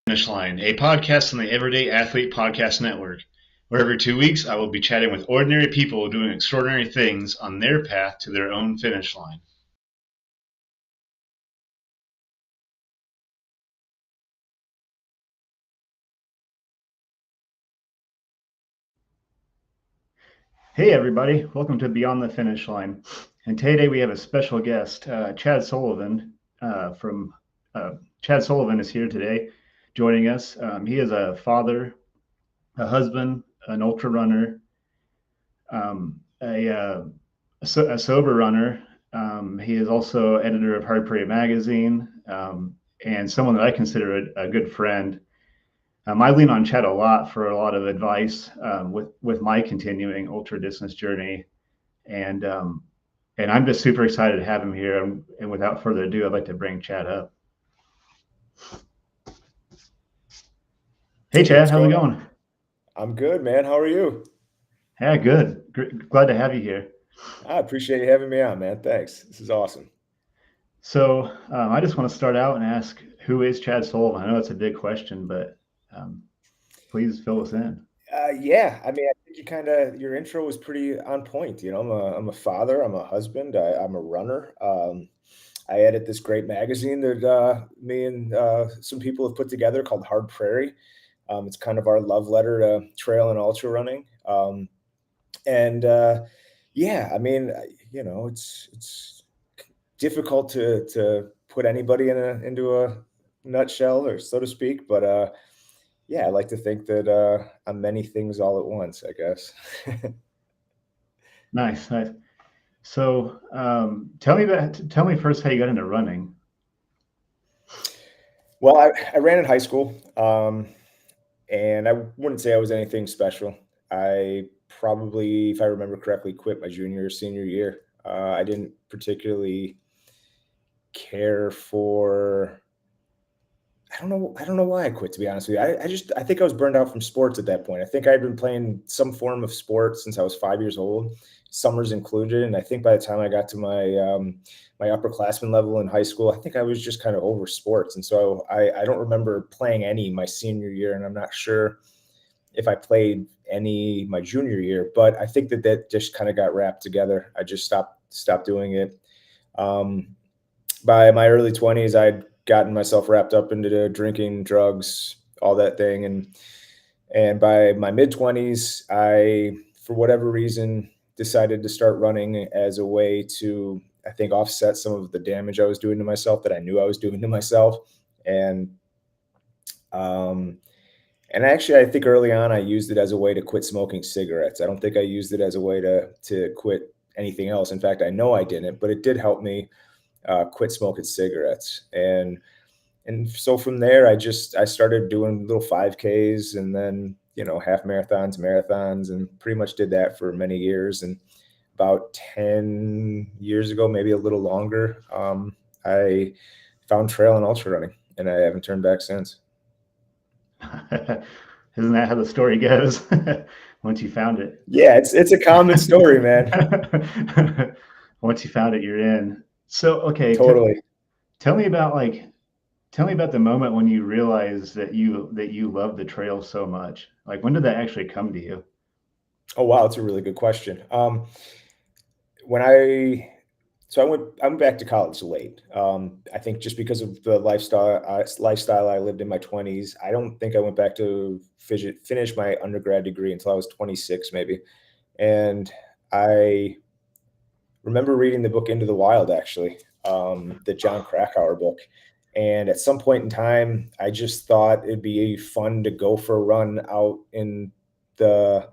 Finish Line, a podcast on the Everyday Athlete Podcast Network, where every 2 weeks I will be chatting with ordinary people doing extraordinary things on their path to their own finish line. Hey everybody, welcome to Beyond the Finish Line. And today we have a special guest, Chad Sullivan. Chad Sullivan is here today, joining us. He is a father, a husband, an ultra runner, a sober runner. He is also editor of Hard Praire magazine, and someone that I consider a good friend. I lean on Chad a lot for a lot of advice with my continuing ultra distance journey, and I'm just super excited to have him here. And without further ado, I'd like to bring Chad up. Hey Chad, how's it going? I'm good, man. How are you? Yeah, good. Glad to have you here. I appreciate you having me on, man. Thanks. This is awesome. So I just want to start out and ask, who is Chad Sullivan? I know it's a big question, but please fill us in. Yeah, I mean, I think your intro was pretty on point. You know, I'm a father, I'm a husband, I'm a runner. I edit this great magazine that me and some people have put together called Hard Praire. It's kind of our love letter to trail and ultra running. And yeah, I mean, you know, it's difficult to put anybody into a nutshell, or so to speak, but yeah, I like to think that I'm many things all at once, I guess. Nice. So tell me first how you got into running. Well, I ran in high school, and I wouldn't say I was anything special. I probably, if I remember correctly, quit my junior or senior year. I didn't particularly care for. I don't know why I quit, to be honest with you. I think I was burned out from sports at that point. I think I'd been playing some form of sport since I was 5 years old, summers included. And I think by the time I got to my upperclassman level in high school, I think I was just kind of over sports. And so I don't remember playing any my senior year, and I'm not sure if I played any my junior year, but I think that just kind of got wrapped together. I just stopped doing it. By my early 20s, I'd gotten myself wrapped up into drinking, drugs, all that thing. And by my mid 20s, I, for whatever reason, decided to start running as a way to, I think, offset some of the damage I was doing to myself that I knew I was doing to myself. And, and actually, I think early on, I used it as a way to quit smoking cigarettes. I don't think I used it as a way to quit anything else. In fact, I know I didn't, but it did help me quit smoking cigarettes. And so from there, I started doing little 5Ks, and then, you know, half marathons, and pretty much did that for many years. And about 10 years ago, maybe a little longer, I found trail and ultra running, and I haven't turned back since. Isn't that how the story goes? Once you found it. Yeah, it's a common story, man. Once you found it, you're in. So, okay, Totally. tell me about the moment when you realized that you love the trail so much. Like, when did that actually come to you? Oh, wow, that's a really good question. When I went back to college late. I think just because of the lifestyle I lived in my 20s, I don't think I went back to finish my undergrad degree until I was 26, maybe. And I remember reading the book Into the Wild, actually, the John Krakauer book. And at some point in time, I just thought it'd be fun to go for a run out the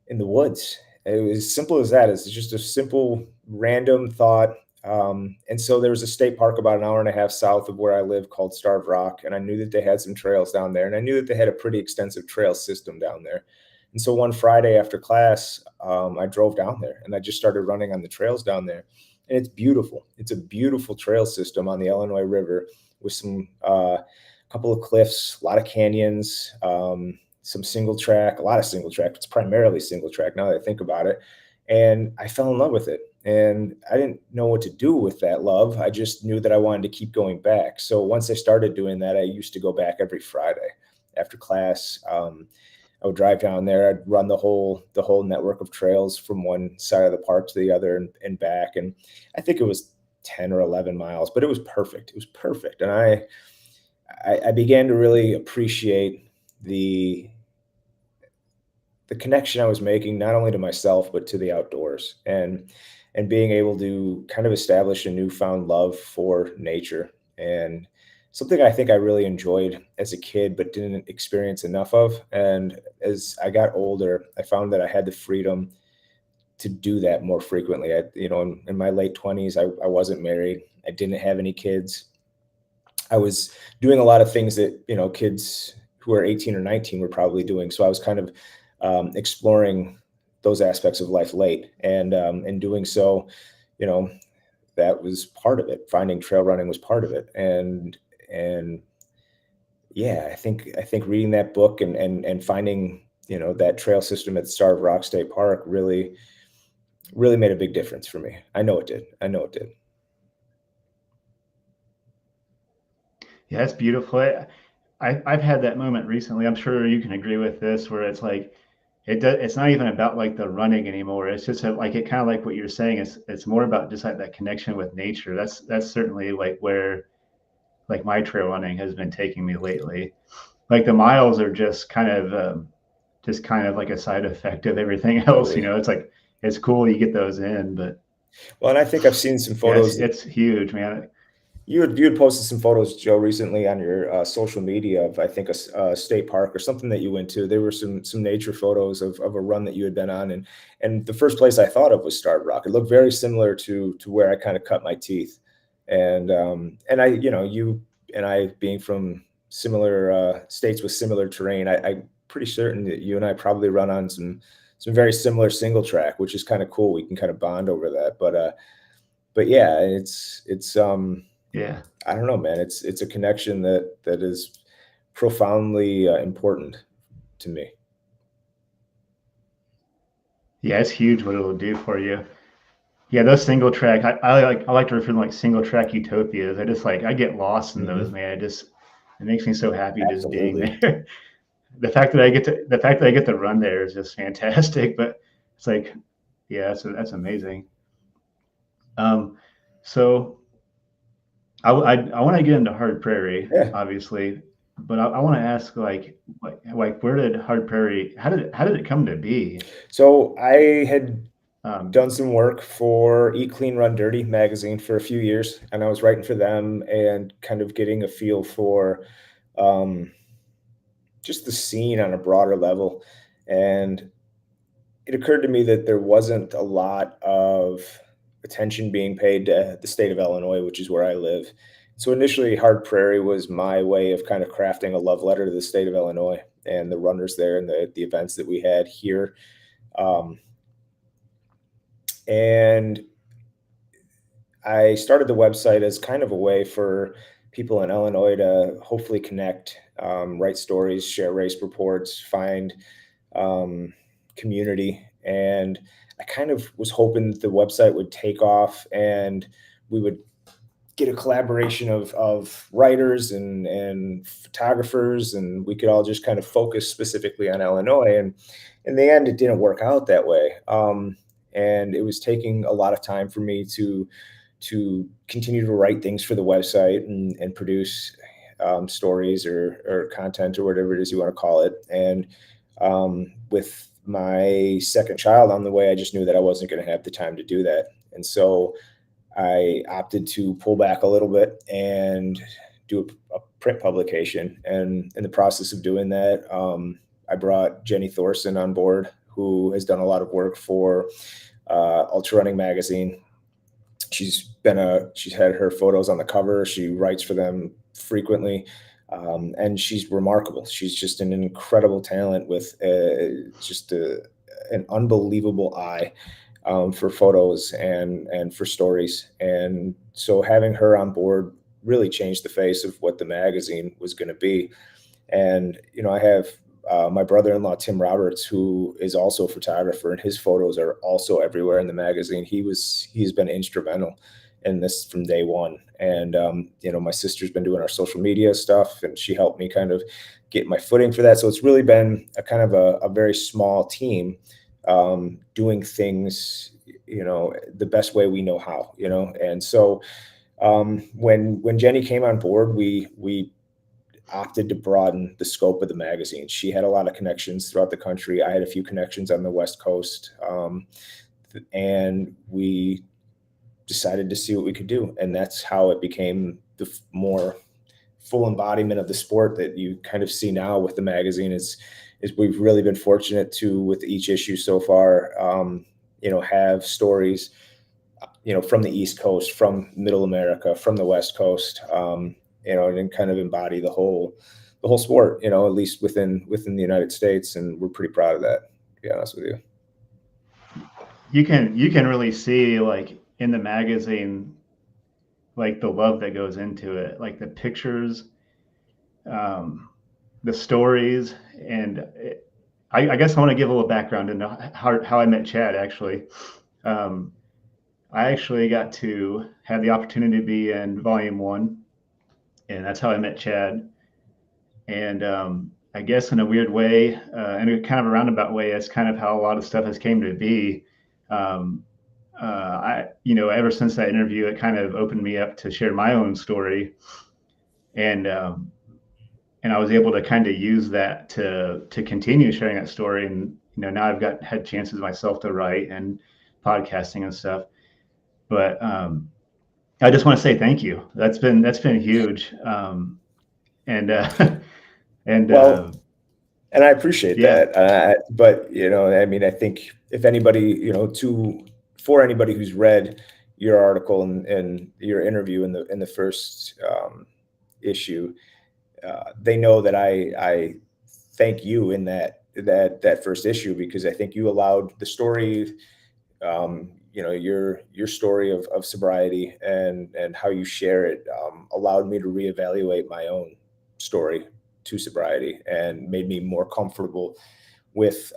in the woods. It was as simple as that. It's just a simple, random thought. And so there was a state park about an hour and a half south of where I live called Starved Rock. And I knew that they had some trails down there. And I knew that they had a pretty extensive trail system down there. And so one Friday after class, I drove down there and I just started running on the trails down there. And it's beautiful. It's a beautiful trail system on the Illinois River with some couple of cliffs, a lot of canyons, some single track, a lot of single track. It's primarily single track now that I think about it. And I fell in love with it. And I didn't know what to do with that love. I just knew that I wanted to keep going back. So once I started doing that, I used to go back every Friday after class. I would drive down there. I'd run the whole network of trails from one side of the park to the other and back. And I think it was 10 or 11 miles, but it was perfect. It was perfect. And I began to really appreciate the connection I was making, not only to myself, but to the outdoors, and being able to kind of establish a newfound love for nature, and something I think I really enjoyed as a kid, but didn't experience enough of. And as I got older, I found that I had the freedom to do that more frequently. In my late 20s, I wasn't married. I didn't have any kids. I was doing a lot of things that, kids who are 18 or 19 were probably doing. So I was kind of exploring those aspects of life late, and in doing so, you know, that was part of it. Finding trail running was part of it, and yeah, I think reading that book and finding that trail system at Starved Rock State Park really made a big difference for me. I know it did. I know it did. Yeah, it's beautiful. I've had that moment recently. I'm sure you can agree with this, where it's like it's not even about like the running anymore. It's just like it kind of like what you're saying. It's more about just like that connection with nature. That's certainly like where like my trail running has been taking me lately. Like the miles are just kind of like a side effect of everything else. Really. It's like it's cool you get those in, but Well, and I think I've seen some yeah, photos. it's huge, man. You had posted some photos, Joe, recently on your social media of, I think, a state park or something that you went to. There were some nature photos of a run that you had been on, and the first place I thought of was Starved Rock. It looked very similar to where I kind of cut my teeth, and I, you and I being from similar states with similar terrain, I'm pretty certain that you and I probably run on some very similar single track, which is kind of cool. We can kind of bond over that, but yeah, it's. Yeah. I don't know, man. It's a connection that is profoundly important to me. Yeah, it's huge what it'll do for you. Yeah, those single track, I like to refer to them like single track utopias. I get lost in those, Hmm. man. It makes me so happy just being Absolutely. there. The fact that I get to run there is just fantastic. But it's like, yeah, that's amazing. Um, so I want to get into Hard Prairie, Yeah. obviously, but I want to ask like where did Hard Prairie how did it come to be? So I had Um, done some work for Eat Clean Run Dirty magazine for a few years, and I was writing for them and kind of getting a feel for um, just the scene on a broader level. And it occurred to me that there wasn't a lot of attention being paid to the state of Illinois, which is where I live. So initially, Hard Prairie was my way of kind of crafting a love letter to the state of Illinois and the runners there and the events that we had here. Um, and I started the website as kind of a way for people in Illinois to hopefully connect, write stories, share race reports, find um, community. And I kind of was hoping that the website would take off and we would get a collaboration of writers and photographers, and we could all just kind of focus specifically on Illinois. And in the end, it didn't work out that way. And it was taking a lot of time for me to continue to write things for the website and produce stories or content or whatever it is you want to call it. And with my second child on the way, I just knew that I wasn't going to have the time to do that. And so I opted to pull back a little bit and do a print publication. And in the process of doing that, I brought Jenny Thorson on board, who has done a lot of work for Ultrarunning magazine. She's had her photos on the cover. She writes for them frequently, and she's remarkable. She's just an incredible talent with an unbelievable eye for photos and for stories. And so having her on board really changed the face of what the magazine was going to be. And I have My brother-in-law, Tim Roberts, who is also a photographer, and his photos are also everywhere in the magazine. He's been instrumental in this from day one. And, my sister's been doing our social media stuff, and she helped me kind of get my footing for that. So it's really been a kind of a very small team, doing things, the best way we know how, and so, when Jenny came on board, we opted to broaden the scope of the magazine. She had a lot of connections throughout the country. I had a few connections on the West Coast, and we decided to see what we could do. And that's how it became the more full embodiment of the sport that you kind of see now with the magazine. Is we've really been fortunate to, with each issue so far, have stories, from the East Coast, from Middle America, from the West Coast, and then kind of embody the whole sport, at least within the United States. And we're pretty proud of that, to be honest with you. You can really see, like, in the magazine, like, the love that goes into it, like the pictures, the stories. And I guess I want to give a little background into how I met Chad, actually. I actually got to have the opportunity to be in Volume 1, and that's how I met Chad. And I guess in a weird way, in a kind of a roundabout way, that's kind of how a lot of stuff has came to be. Ever since that interview, it kind of opened me up to share my own story, and I was able to kind of use that to continue sharing that story. And now I've had chances myself to write and podcasting and stuff. But I just want to say thank you. That's been huge. And Well, and I appreciate yeah. that. But I think if anybody, for anybody who's read your article and your interview in the first issue, they know that I thank you in that first issue, because I think you allowed the story, your story of sobriety and how you share it, allowed me to reevaluate my own story to sobriety, and made me more comfortable with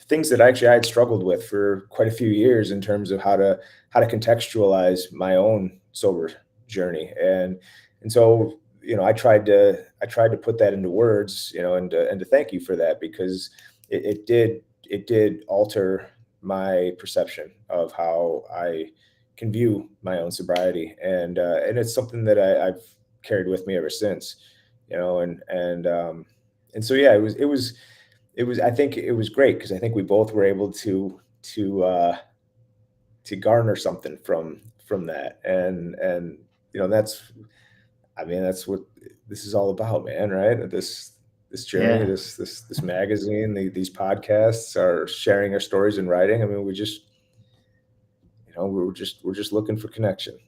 things that actually I had struggled with for quite a few years, in terms of how to contextualize my own sober journey. And so, I tried to put that into words, and to thank you for that, because it did alter my perception of how I can view my own sobriety. And it's something that I've carried with me ever since, and so, yeah, it was, I think it was great, because I think we both were able to garner something from that. And that's what this is all about, man. Right? This journey, Yeah. this magazine, these podcasts are sharing our stories and writing. I mean, we're just looking for connection.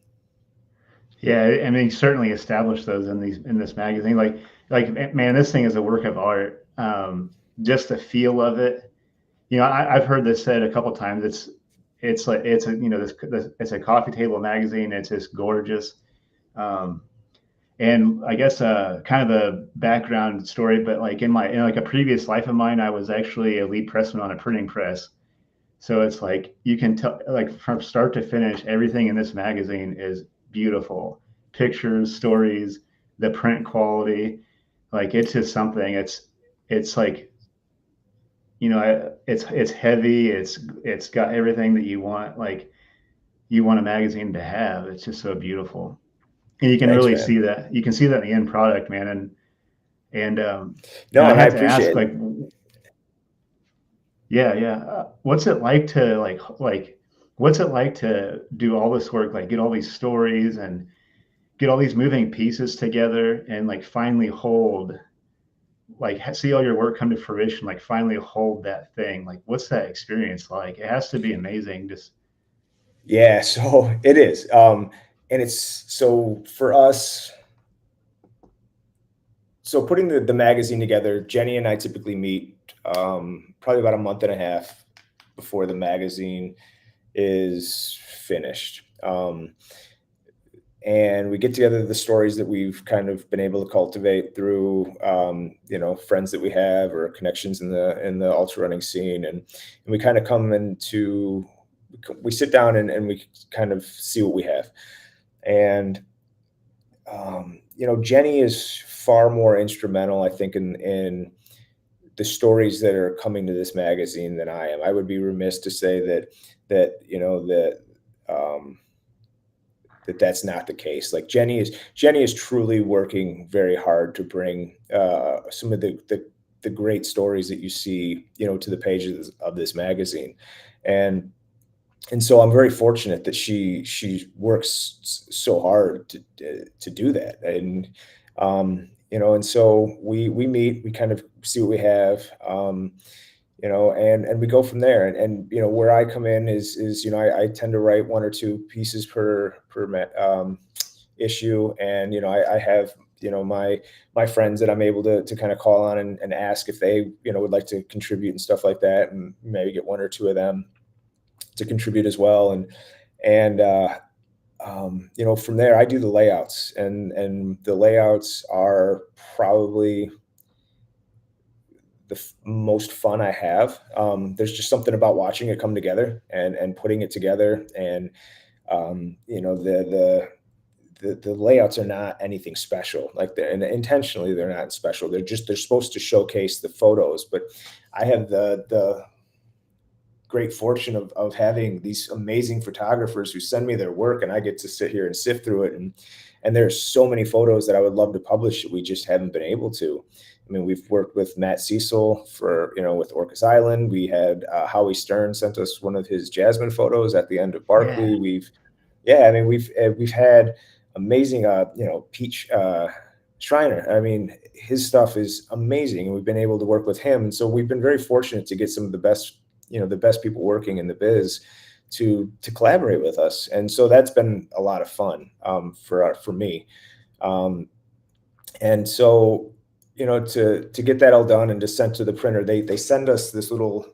Yeah, I mean, certainly established those in this magazine. Like, man, this thing is a work of art. Just the feel of it. I've heard this said a couple of times. It's like it's a it's a coffee table magazine. It's just gorgeous. And I guess kind of a background story, but like in like a previous life of mine, I was actually a lead pressman on a printing press. So it's like you can tell, like, from start to finish, everything in this magazine is beautiful. Pictures, stories, the print quality, like, it's just something. It's like, it's heavy. It's got everything that you want, like, you want a magazine to have. It's just so beautiful, and you can Thanks, really man. see that. You can see that in the end product, man. And No, I and I had to ask, appreciate like, it. yeah. What's it like to what's it like to do all this work, like get all these stories and get all these moving pieces together, and like finally hold, like, see all your work come to fruition, like finally hold that thing. Like, what's that experience like? It has to be amazing. Just Yeah, so it is. And it's so for us. So putting the magazine together, Jenny and I typically meet probably about a month and a half before the magazine is finished. and we get together the stories that we've kind of been able to cultivate through, friends that we have or connections in the ultra running scene. And we kind of we sit down and we kind of see what we have. And, Jenny is far more instrumental, I think, in the stories that are coming to this magazine than I am. I would be remiss to say that's not the case. Like Jenny is truly working very hard to bring some of the great stories that you see, to the pages of this magazine. And so I'm very fortunate that she works so hard to do that. And and so we meet, we kind of see what we have, and we go from there. And where I come in is I tend to write 1 or 2 pieces per issue, and I have my friends that I'm able to kind of call on and ask if they would like to contribute and stuff like that, and maybe get 1 or 2 of them to contribute as well. And from there I do the layouts, and the layouts are probably the most fun I have. There's just something about watching it come together and putting it together. And the layouts are not anything special, and intentionally they're not special. They're supposed to showcase the photos. But I have the great fortune of having these amazing photographers who send me their work, and I get to sit here and sift through it. And there's so many photos that I would love to publish that we just haven't been able to. I mean, we've worked with Matt Cecil with Orcas Island. We had Howie Stern sent us one of his Jasmine photos at the end of Barkley. Yeah. We've had amazing, Peach Schreiner. I mean, his stuff is amazing, and we've been able to work with him. And so we've been very fortunate to get some of the best people working in the biz to collaborate with us. And so that's been a lot of fun for me. And so, to get that all done and just sent to the printer, they send us this little,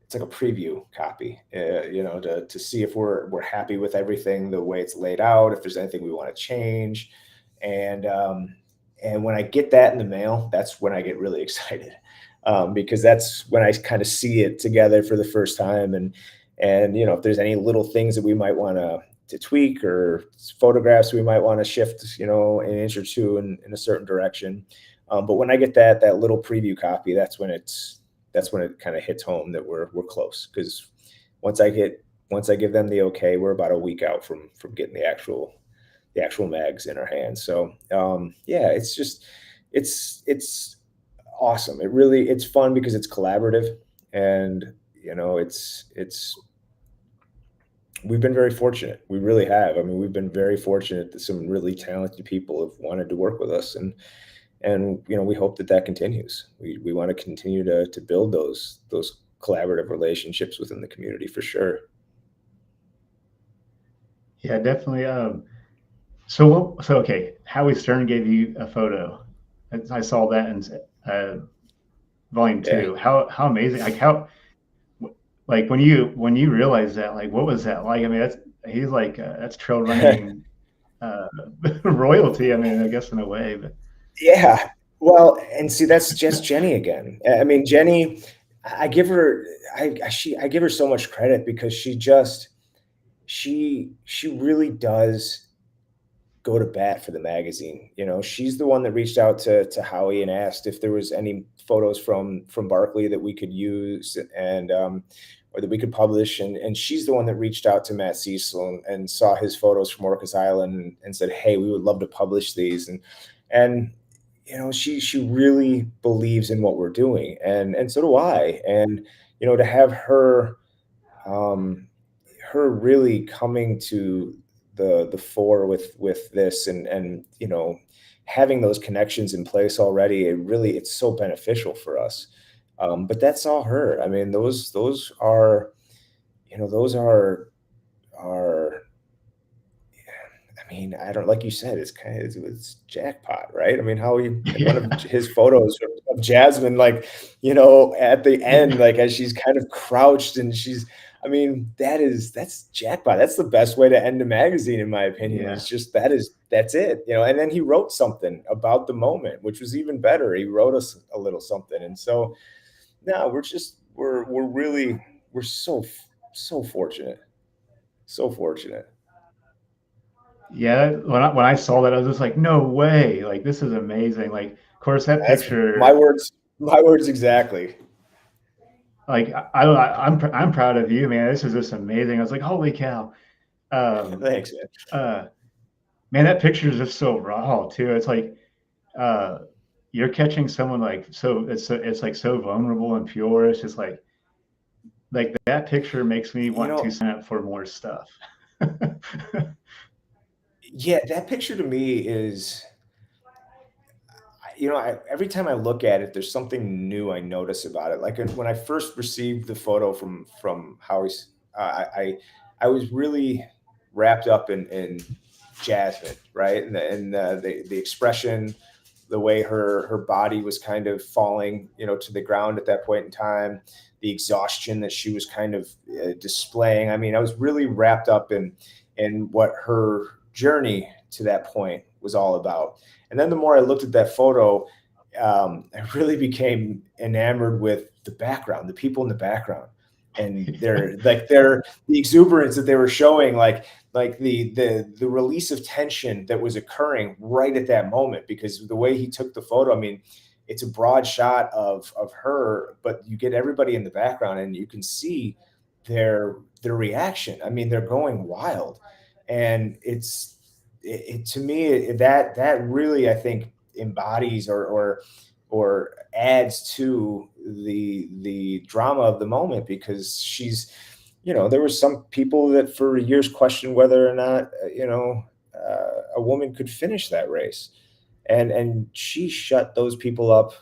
it's like a preview copy, to see if we're happy with everything, the way it's laid out, if there's anything we want to change. And when I get that in the mail, that's when I get really excited. Because that's when I kind of see it together for the first time. And if there's any little things that we might want to tweak, or photographs we might want to shift, an inch or 2 in a certain direction. But when I get that little preview copy, that's when it kind of hits home that we're close. Because once I give them the okay, we're about a week out from getting the actual mags in our hands. So it's awesome. It's fun because it's collaborative, and we've been very fortunate. We really have. I mean, we've been very fortunate that some really talented people have wanted to work with us, and we hope that continues. We want to continue to build those collaborative relationships within the community for sure. Yeah, definitely. So okay, Howie Stern gave you a photo. I saw that in volume 2. Yeah. How amazing! Like when you realize that, like, what was that like? I mean, that's trail running royalty. I mean, I guess in a way, but yeah. Well, and see, that's just Jenny again. I mean, Jenny, I give her so much credit, because she really does go to bat for the magazine. She's the one that reached out to Howie and asked if there was any photos from Barkley that we could use, and or that we could publish. And she's the one that reached out to Matt Cecil and saw his photos from Orcas Island and said, hey, we would love to publish these. And she really believes in what we're doing, and so do I. And to have her really coming to the fore with this, and having those connections in place already, it's so beneficial for us. But that's all her. I mean, those are I mean, I don't, like you said, it's jackpot, right? I mean, how one of his photos of Jasmine, at the end, like as she's kind of crouched, and I mean, that's jackpot. That's the best way to end a magazine, in my opinion. Yeah. Is just that's it, you know. And then he wrote something about the moment, which was even better. He wrote us a little something, and so now we're really we're so fortunate, so fortunate. Yeah, when I saw that, I was just like, no way! Like this is amazing. Like, of course, that That's my picture. words, my words exactly. Like, I'm proud of you, man. This is just amazing. I was like, holy cow. Um, Thanks, man. Man, that picture is just so raw too. It's like uh, you're catching someone like it's like so vulnerable and pure. It's just like that picture makes me You want to know, sign up for more stuff. yeah, that picture to me is, you know, every time I look at it, there's something new I notice about it. Like when I first received the photo from Howie's, I was really wrapped up in Jasmine, right, and the expression, the way her body was kind of falling, you know, to the ground at that point in time, the exhaustion that she was kind of displaying. I mean, I was really wrapped up in what her journey to that point was all about. And then the more I looked at that photo, I really became enamored with the background, the people in the background, and the exuberance that they were showing, like the release of tension that was occurring right at that moment. Because the way he took the photo, I mean, it's a broad shot of her, but you get everybody in the background, and you can see their reaction. I mean, they're going wild, and it to me, that really, I think, embodies or adds to the drama of the moment, because she's, you know, there were some people that for years questioned whether or not, a woman could finish that race, and she shut those people up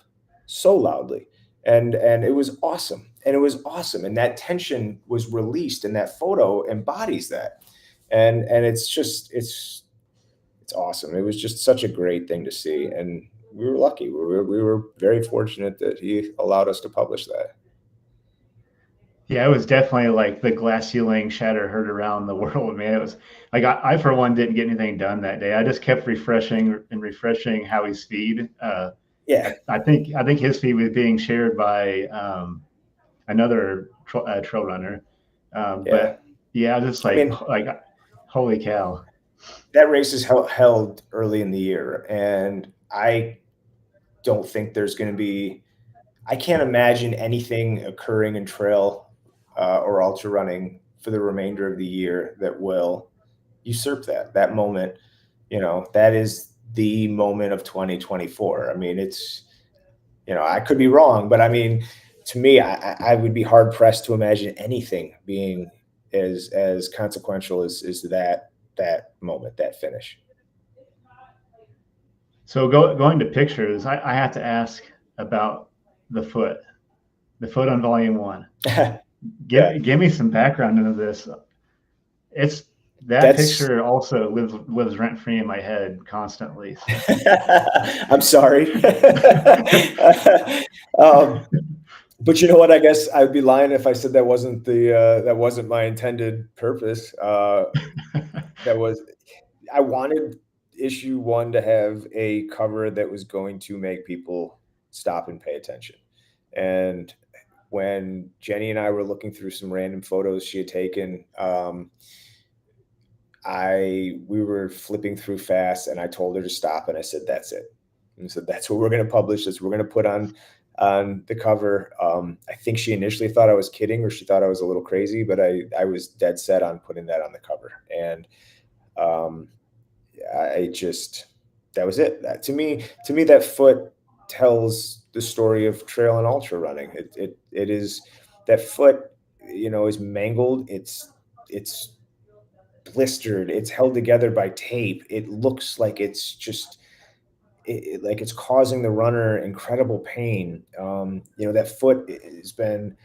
so loudly, and it was awesome, and that tension was released, and that photo embodies that, and it's awesome. It was just such a great thing to see, and we were lucky. We were very fortunate that he allowed us to publish that. Yeah, it was definitely like the glass ceiling shatter heard around the world, man. It was like I for one didn't get anything done that day. I just kept refreshing and refreshing Howie's feed. Yeah, I think his feed was being shared by another trail runner. yeah. But yeah, I was just I mean, like holy cow. that race is held early in the year, and I don't think there's going to be. I can't imagine anything occurring in trail or ultra running for the remainder of the year that will usurp that moment. You know, that is the moment of 2024. I mean, it's, you know, I could be wrong, but I mean, to me, I would be hard pressed to imagine anything being as consequential as that moment, that finish. So going to pictures, I have to ask about the foot, the foot on volume one. Yeah, Give me some background into this. It's that that's. picture also lives rent free in my head constantly. So. I'm sorry. um, but you know what? I guess I'd be lying if I said that wasn't my intended purpose. That was I wanted issue one to have a cover that was going to make people stop and pay attention. And when Jenny and I were looking through some random photos she had taken, we were flipping through fast, and I told her to stop, and I said, "That's it." And so that's what we're going to publish. That's what we're going to put on the cover. I think she initially thought I was kidding, or she thought I was a little crazy, but I was dead set on putting that on the cover. And I just, that was it. To me, that foot tells the story of trail and ultra running. It is, that foot, you know, is mangled. It's blistered. It's held together by tape. It looks like it's just, like it's causing the runner incredible pain. You know, that foot has been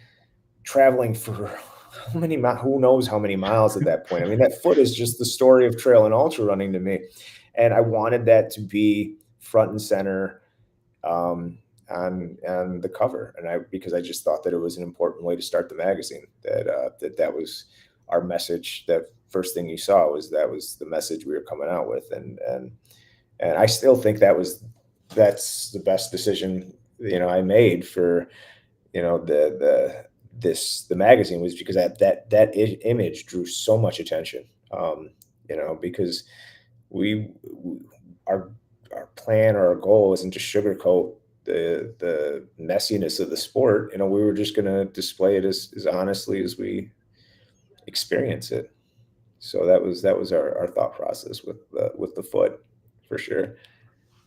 traveling for how many who knows how many miles at that point. I mean, that foot is just the story of trail and ultra running to me, and I wanted that to be front and center. on the cover, and because I just thought that it was an important way to start the magazine. That was our message. That first thing you saw was the message we were coming out with, and I still think that's the best decision I made for the magazine, was because that image drew so much attention. Because we our plan or our goal isn't to sugarcoat the messiness of the sport. We were just going to display it as honestly as we experience it. So that was our thought process with the foot, for sure.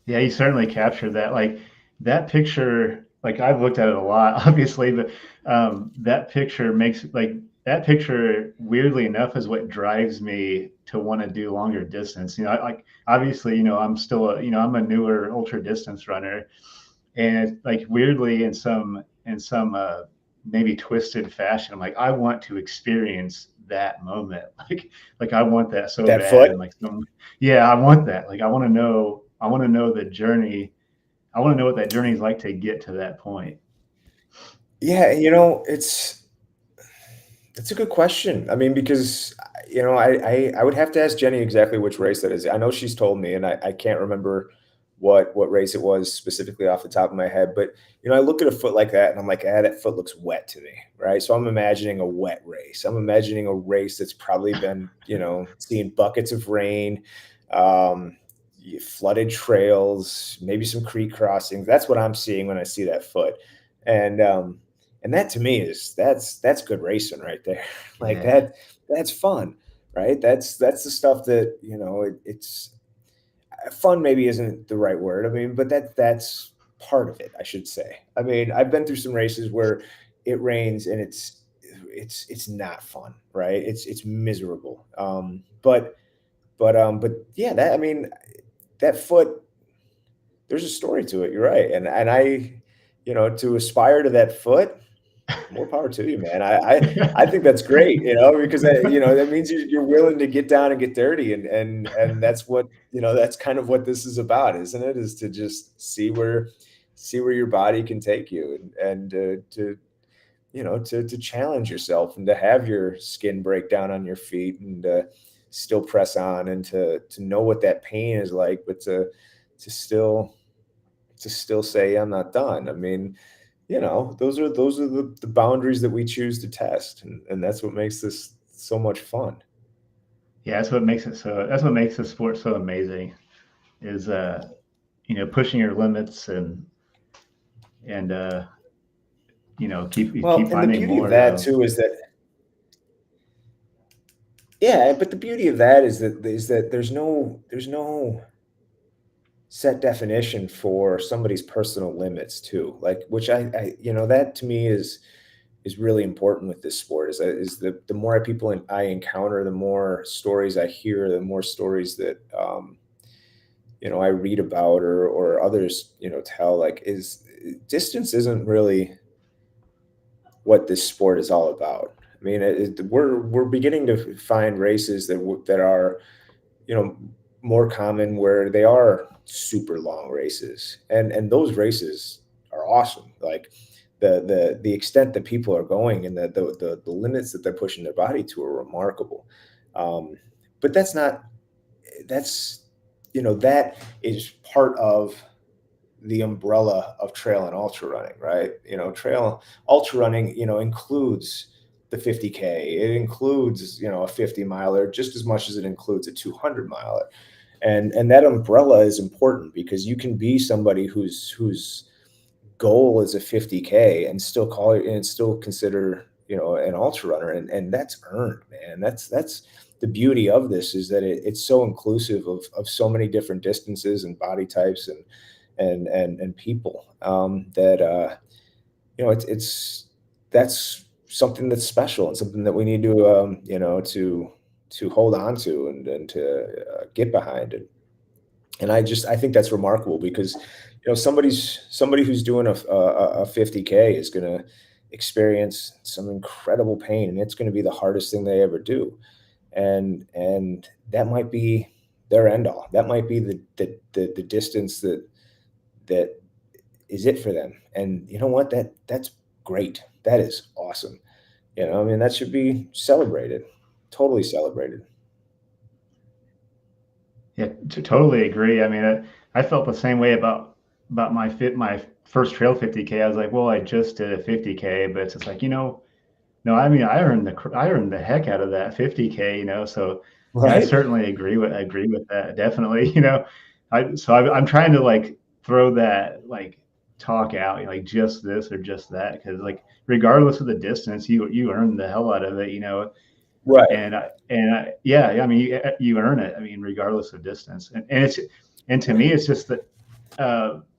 Yeah, you certainly captured that. Like that picture, like I've looked at it a lot, obviously, but that picture that picture, weirdly enough, is what drives me to want to do longer distance. Like obviously, I'm a newer ultra distance runner, and like weirdly in some maybe twisted fashion, I'm like, I want to experience that moment. Like I want that so That bad. foot. And like yeah, I want that. Like I want to know the journey. I want to know what that journey is like to get to that point. Yeah, it's a good question. I mean, because I would have to ask Jenny exactly which race that is. I know she's told me, and I can't remember what race it was specifically off the top of my head. But I look at a foot like that, and I'm like, that foot looks wet to me, right? So I'm imagining a wet race. I'm imagining a race that's probably been seeing buckets of rain, um, flooded trails, maybe some creek crossings. That's what I'm seeing when I see that foot, and that to me that's good racing right there. Like Yeah. that's fun, right? That's the stuff that it's fun. Maybe isn't the right word. I mean, but that's part of it, I should say. I mean, I've been through some races where it rains and it's not fun, right? It's miserable. But yeah, that I mean that foot, there's a story to it. You're right, and I, to aspire to that foot, more power to you, man. I think that's great, because that means you're willing to get down and get dirty, and that's what that's kind of what this is about, isn't it? Is to just see where your body can take you, and to challenge yourself, and to have your skin break down on your feet, and still press on, and to know what that pain is like, but to still say I'm not done. I mean, those are the boundaries that we choose to test, and that's what makes this so much fun. Yeah, that's what makes the sport so amazing is pushing your limits and keep Well, and the finding beauty of more that too is that, yeah, but the beauty of that is that there's no set definition for somebody's personal limits too, like, which that to me is really important with this sport. Is the more people I encounter, the more stories I hear, the more stories that I read about, or others tell, like, is distance isn't really what this sport is all about. I mean, we're beginning to find races that are more common, where they are super long races, and those races are awesome. Like the extent that people are going, and the limits that they're pushing their body to, are remarkable. Um, but that's that is part of the umbrella of trail and ultra running, right? Trail ultra running, includes the 50K. It includes, a 50 miler just as much as it includes a 200 miler. And that umbrella is important, because you can be somebody whose goal is a 50K and still call it, and still consider, an ultra runner. And that's earned, man. That's the beauty of this, is that it's so inclusive of so many different distances and body types, and people, that it's that's something that's special, and something that we need to to hold on to, and to get behind it. And I think that's remarkable, because somebody who's doing a 50K is going to experience some incredible pain, and it's going to be the hardest thing they ever do, and that might be their end all. That might be the distance that is it for them. And you know what? That's great. That is awesome. You know, I mean, that should be celebrated, totally celebrated. Yeah, totally agree. I mean, I felt the same way about my first trail 50K. I was like, well, I just did a 50K, but it's just like, no, I mean, I earned the heck out of that 50K, so yeah, I Right. certainly agree with that. Definitely, I'm trying to like throw that like talk out, like just this or just that, because like regardless of the distance, you earn the hell out of it, Right. yeah, I mean, you earn it. I mean, regardless of distance, and to me, it's just that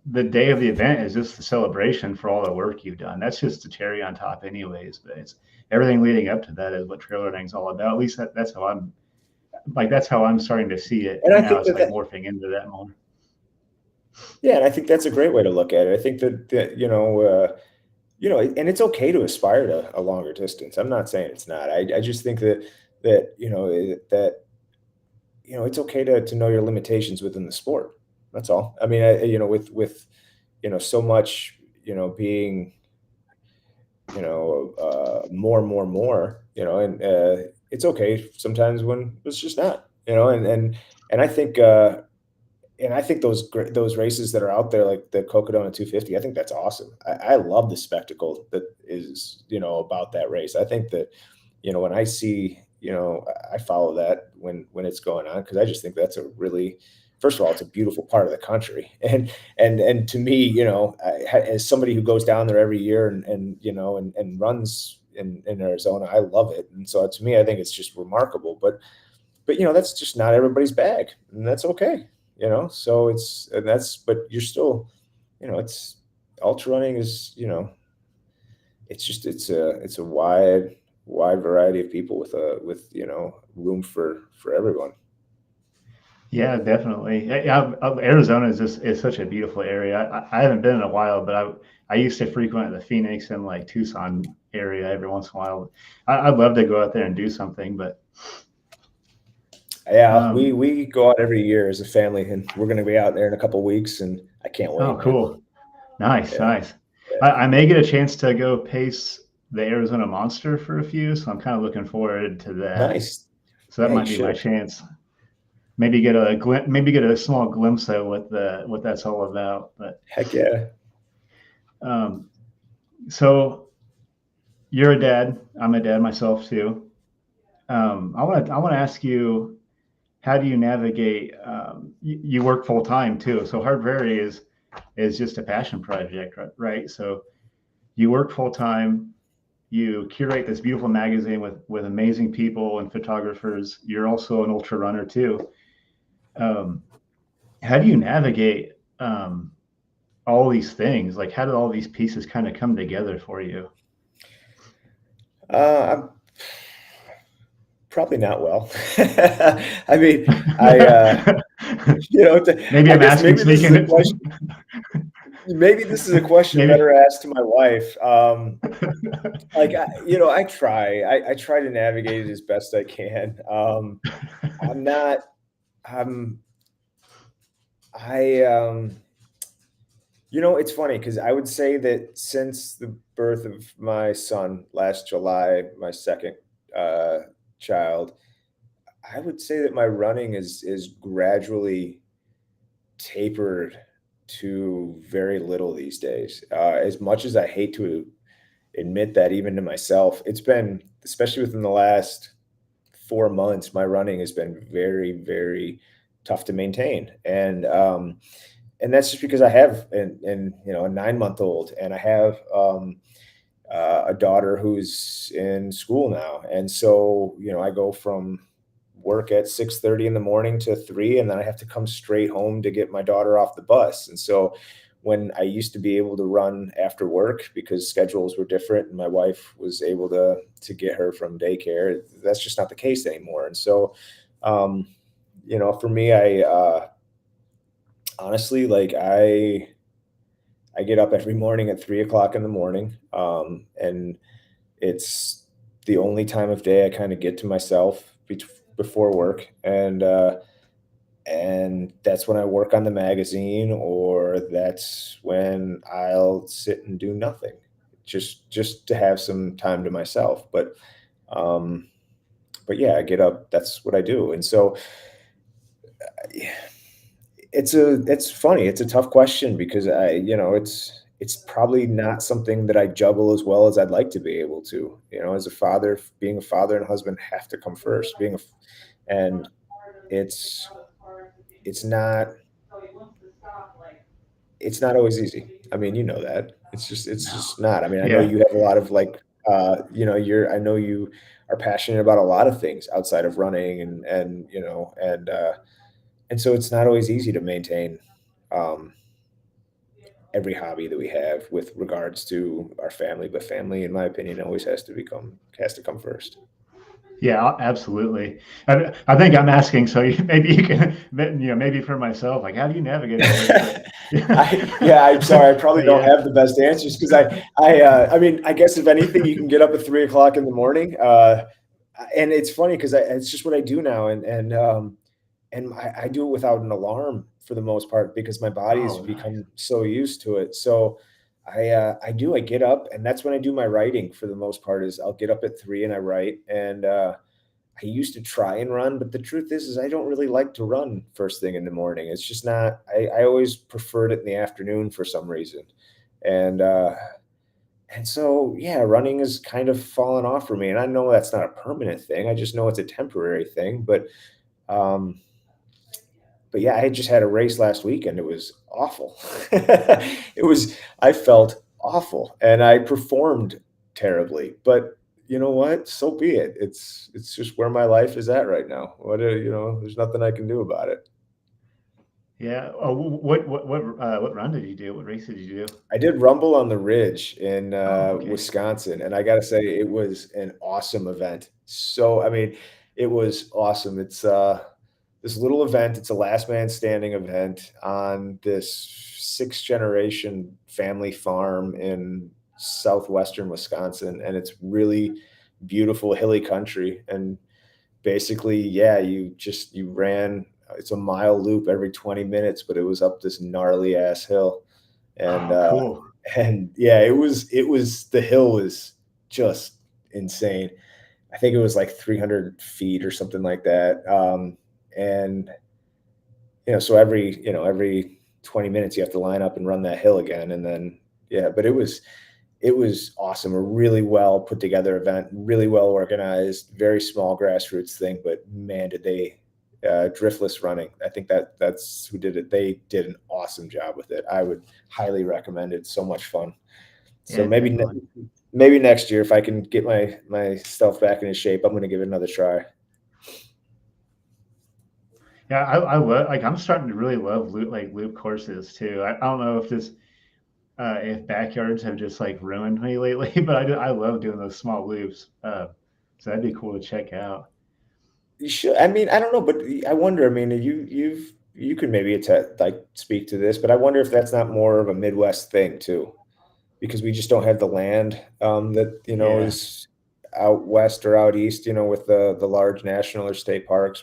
the day of the event is just the celebration for all the work you've done. That's just the cherry on top, anyways. But it's everything leading up to that is what trail running is all about. At least that's how I'm starting to see it And I now. think It's that, like morphing into that more. yeah, and I think that's a great way to look at it. I think that and it's okay to aspire to a longer distance. I'm not saying it's not. I just think that it's okay to know your limitations within the sport. That's all. I mean, with so much being more and more and more, and it's okay sometimes when it's just not, and I think those races that are out there, like the Cocodona 250, I think that's awesome. I love the spectacle that is, about that race. I think that, when I see, I follow that when it's going on, because I just think that's a really, first of all, it's a beautiful part of the country, and to me, as somebody who goes down there every year and runs in Arizona, I love it, and so to me, I think it's just remarkable. But that's just not everybody's bag, and that's okay. So but you're still, it's ultra running is, it's a wide variety of people with room for everyone. Yeah, definitely. Arizona is such a beautiful area. I haven't been in a while, but I used to frequent the Phoenix and like Tucson area every once in a while. I'd love to go out there and do something, but Yeah, we um, we go out every year as a family, and we're going to be out there in a couple weeks, and I can't oh, wait, man. cool. Nice, Yeah, nice. yeah. I may get a chance to go pace the Arizona Monster for a few, so I'm kind of looking forward to that. Nice. So that Yeah, you might be my should. chance. Maybe get a small glimpse of what that's all about. But Heck yeah. um, so you're a dad. I'm a dad myself too. I want to ask you, how do you navigate? You work full time too, so Hard Praire is just a passion project, right? So you work full time. You curate this beautiful magazine with amazing people and photographers. You're also an ultra runner too. Um, how do you navigate all these things? Like, how did all these pieces kind of come together for you? I'm probably not well. I mean, I Maybe I I'm guess asking, speaking. maybe this is a question Maybe. better asked to my wife. Like I try. I try to navigate it as best I can. I'm not. I'm. I. It's funny because I would say that since the birth of my son last July, my second uh, child, I would say that my running is gradually tapered to very little these days. As much as I hate to admit that, even to myself, it's been, especially within the last 4 months, my running has been very, very tough to maintain, and that's just because I have a 9 month old, and I have a daughter who's in school now, and so I go from work at 6:30 in the morning to 3, and then I have to come straight home to get my daughter off the bus. And so when I used to be able to run after work because schedules were different and my wife was able to get her from daycare, that's just not the case anymore. And so um, for me, I honestly, like, I get up every morning at 3 o'clock in the morning, and it's the only time of day I kind of get to myself before work, and and that's when I work on the magazine, or that's when I'll sit and do nothing, just to have some time to myself. Um, but yeah, I get up. That's what I do, and so it's funny. It's a tough question because it's probably not something that I juggle as well as I'd like to be able to. As a father, being a father and husband have to come first. And it's it's not it's not always easy. I mean, you know that. No. It's just not. I mean, I know Yeah. you have a lot of I know you are passionate about a lot of things outside of running and so it's not always easy to maintain um every hobby that we have with regards to our family, but family, in my opinion, always has to come first. Yeah, absolutely. I think I'm asking so maybe you can, maybe for myself, like, how do you navigate all this? But Yeah, I'm sorry. I probably but don't yeah, have the best answers because I mean, I guess if anything, you can get up at 3 o'clock in the morning. And it's funny because it's just what I do now. And I do it without an alarm for the most part because my body's oh, nice. become so used to it. So I get up, and that's when I do my writing for the most part. Is I'll get up at 3 and I write, and I used to try and run, but the truth is I don't really like to run first thing in the morning. It's just not. I always preferred it in the afternoon for some reason, and uh, and so yeah, running has kind of fallen off for me. And I know that's not a permanent thing. I just know it's a temporary thing, um, but yeah, I had just had a race last week and it was awful. I felt awful and I performed terribly, but you know what? So be it. It's just where my life is at right now. There's nothing I can do about it. Yeah. Oh, what run did you do? What race did you do? I did Rumble on the Ridge in Oh, okay. Wisconsin, and I got to say it was an awesome event. So, I mean, it was awesome. It's this little event. It's a last man standing event on this sixth generation family farm in southwestern Wisconsin, and it's really beautiful hilly country. And basically, yeah, you ran. It's a mile loop every 20 minutes, but it was up this gnarly ass hill, and Oh, cool. yeah, it was the hill was just insane. I think it was like 300 feet or something like that. And so every 20 minutes you have to line up and run that hill again, and then yeah, but it was awesome. A really well put together event, really well organized, very small grassroots thing, but man, did they driftless running. I think that's who did it. They did an awesome job with it. I would highly recommend it. So much fun. So Yeah, definitely. maybe next year if I can get my stuff back into shape, I'm going to give it another try. Yeah, I love, like, I'm starting to really love loop courses too. I don't know if backyards have just like ruined me lately, but I love doing those small loops. So that'd be cool to check out. You should. I mean, I don't know, but I wonder. I mean, you could maybe like speak to this, but I wonder if that's not more of a Midwest thing too, because we just don't have the land that Yeah, is out west or out east. With the large national or state parks,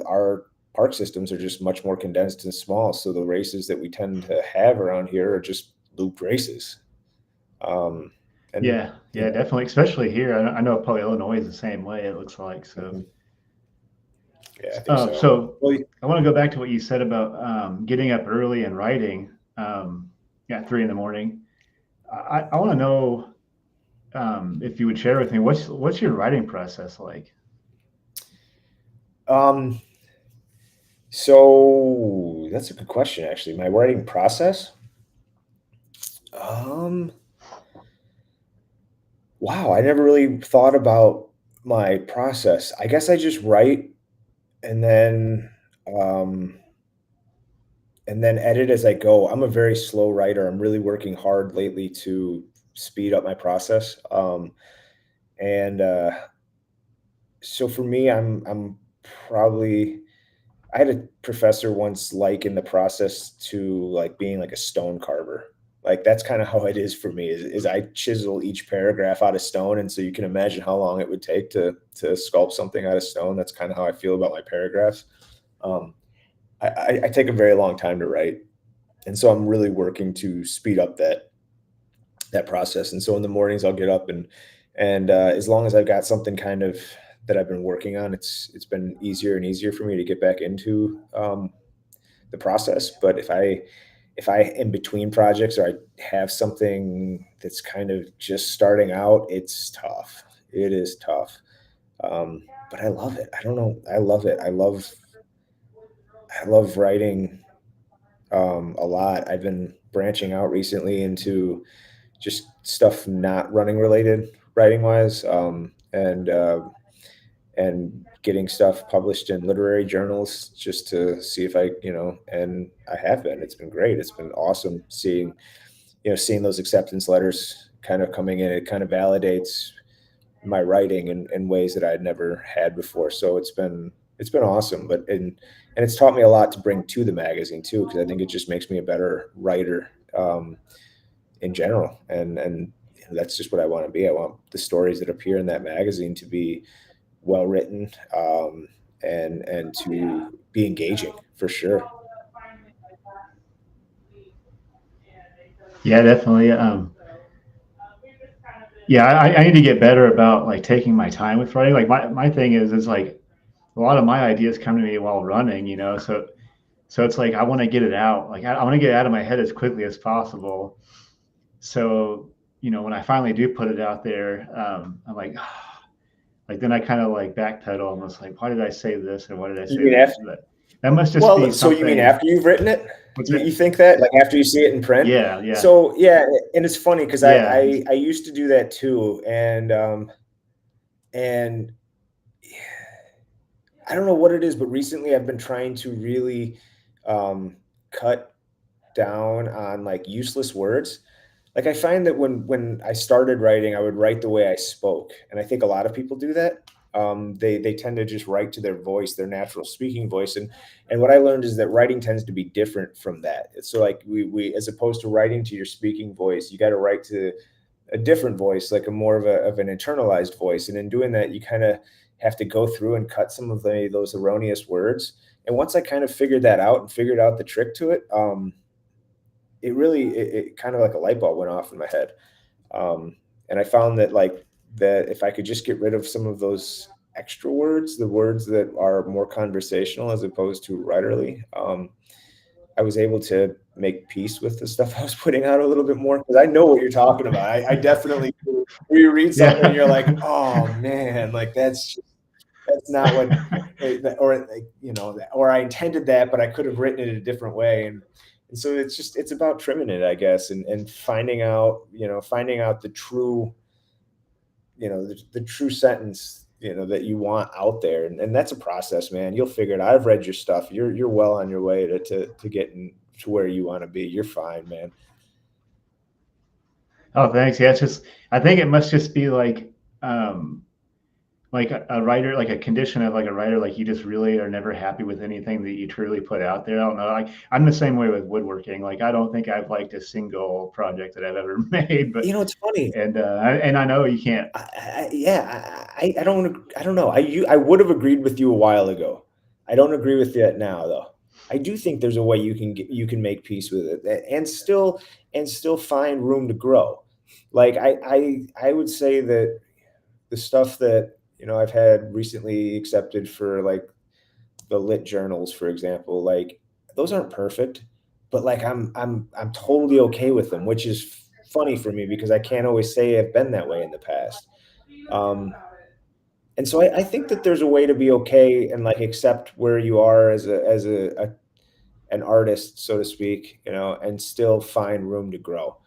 our park systems are just much more condensed and small. So the races that we tend to have around here are just loop races. Um, and yeah, yeah, definitely. Especially here, I know probably Illinois is the same way. It looks like so. mhm. Yeah, I think so. So Well, I want to go back to what you said about getting up early and writing at 3 in the morning. I want to know if you would share with me what's your writing process like? um, so that's a good question, actually. My writing process. Um, wow, I never really thought about my process. I guess I just write and um, then edit as I go. I'm a very slow writer. I'm really working hard lately to speed up my process. And so for me, I'm probably I had a professor once liken the process to like being like a stone carver. Like that's kind of how it is for me is I chisel each paragraph out of stone. And so you can imagine how long it would take to sculpt something out of stone. That's kind of how I feel about my paragraphs. I take a very long time to write, and so I'm really working to speed up that process. And so in the mornings I'll get up and as long as I've got something kind of that I've been working on, it's been easier and easier for me to get back into the process. But if I in between projects or I have something that's kind of just starting out, it's tough. It is tough. But I love it. I don't know. I love it. I love writing a lot. I've been branching out recently into just stuff not running related, writing wise, and getting stuff published in literary journals just to see if I, and I have been. It's been great. It's been awesome seeing those acceptance letters kind of coming in. It kind of validates my writing in ways that I'd never had before. So it's been awesome. But and it's taught me a lot to bring to the magazine too, because I think it just makes me a better writer in general. And that's just what I want to be. I want the stories that appear in that magazine to be well written and to be engaging for sure. Yeah, definitely. Yeah, I need to get better about like taking my time with writing. Like my thing is like a lot of my ideas come to me while running, so it's like I want to get it out. Like I want to get it out of my head as quickly as possible. So, when I finally do put it out there, I'm like, like then I kind of like backpedal almost like, why did I say this and why did I say that? But that must just be something. So you mean after you've written it? You think that, like after you see it in print? Yeah. So yeah, and it's funny because I used to do that too, and I don't know what it is, but recently I've been trying to really cut down on like useless words. Like I find that when I started writing, I would write the way I spoke, and I think a lot of people do that. They tend to just write to their voice, their natural speaking voice, and what I learned is that writing tends to be different from that. So like we as opposed to writing to your speaking voice, you got to write to a different voice, like a more of an internalized voice, and in doing that, you kind of have to go through and cut some of those erroneous words. And once I kind of figured that out and figured out the trick to it, it kind of like a light bulb went off in my head. And I found that that if I could just get rid of some of those extra words, the words that are more conversational as opposed to writerly, I was able to make peace with the stuff I was putting out a little bit more, because I know what you're talking about. I definitely do. Where you read something and you're like, oh man, like that's not what, or I intended that, but I could have written it a different way. And so it's about trimming it, I guess, and finding out the true, the true sentence, that you want out there. And that's a process, man. You'll figure it out. I've read your stuff. You're well on your way to getting to where you want to be. You're fine, man. Oh, thanks. Yeah, I think it must just be like a writer, like a condition of like a writer, like you just really are never happy with anything that you truly put out there. I don't know. Like I'm the same way with woodworking. Like I don't think I've liked a single project that I've ever made, but it's funny. And I know you can't. I don't know. I would have agreed with you a while ago. I don't agree with that now though. I do think there's a way you can make peace with it and still find room to grow. Like I would say that the stuff that I've had recently accepted for like the lit journals, for example, like those aren't perfect, but like I'm totally okay with them, which is funny for me because I can't always say I've been that way in the past. And so I think that there's a way to be okay and like accept where you are as an artist, so to speak, and still find room to grow.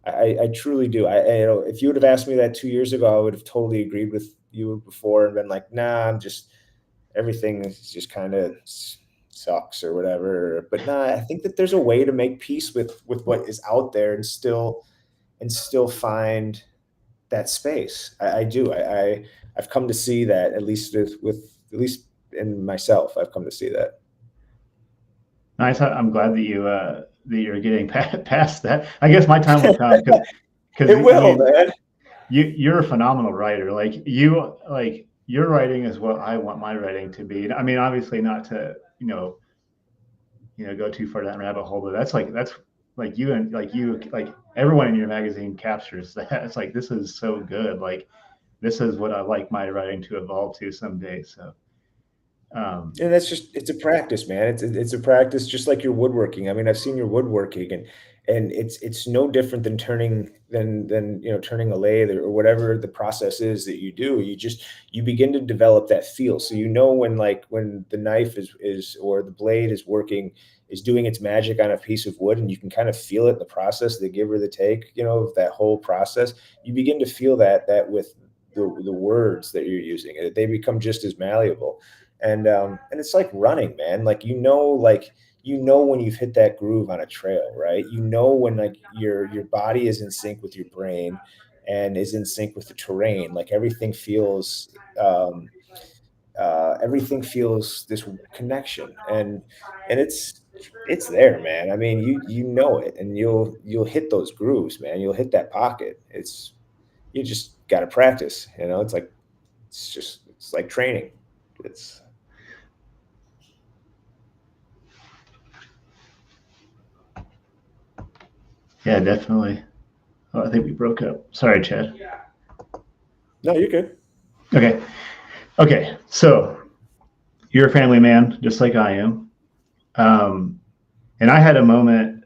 I truly do. If you would have asked me that 2 years ago, I would have totally agreed with you before and been like, nah, everything is just kind of sucks or whatever. But nah, I think that there's a way to make peace with what is out there and still find that space. I do. I've come to see that at least in myself, I've come to see that. Nice. I'm glad that you're getting past that. I guess my time will come because it will, man. You're a phenomenal writer. Like your writing is what I want my writing to be. I mean, obviously not to go too far down rabbit hole, but that's like you and like everyone in your magazine captures that. It's like, this is so good. Like, this is what I like my writing to evolve to someday. So, And that's just, it's a practice, man. It's a practice, just like your woodworking. I mean, I've seen your woodworking, and it's no different than turning a lathe or whatever the process is that you do. You begin to develop that feel. So when the knife is or the blade is working, is doing its magic on a piece of wood, and you can kind of feel it in the process, the give or the take, of that whole process. You begin to feel that with the words that you're using, they become just as malleable. And it's like running, man. Like, when you've hit that groove on a trail, right? When like your body is in sync with your brain and is in sync with the terrain. Like, everything feels this connection, and it's there, man. I mean, you know it, and you'll hit those grooves, man. You'll hit that pocket. You just got to practice. It's like training. It's yeah, definitely. Oh, I think we broke up. Sorry, Chad. No, you're good. Okay. Okay. So you're a family man, just like I am. And I had a moment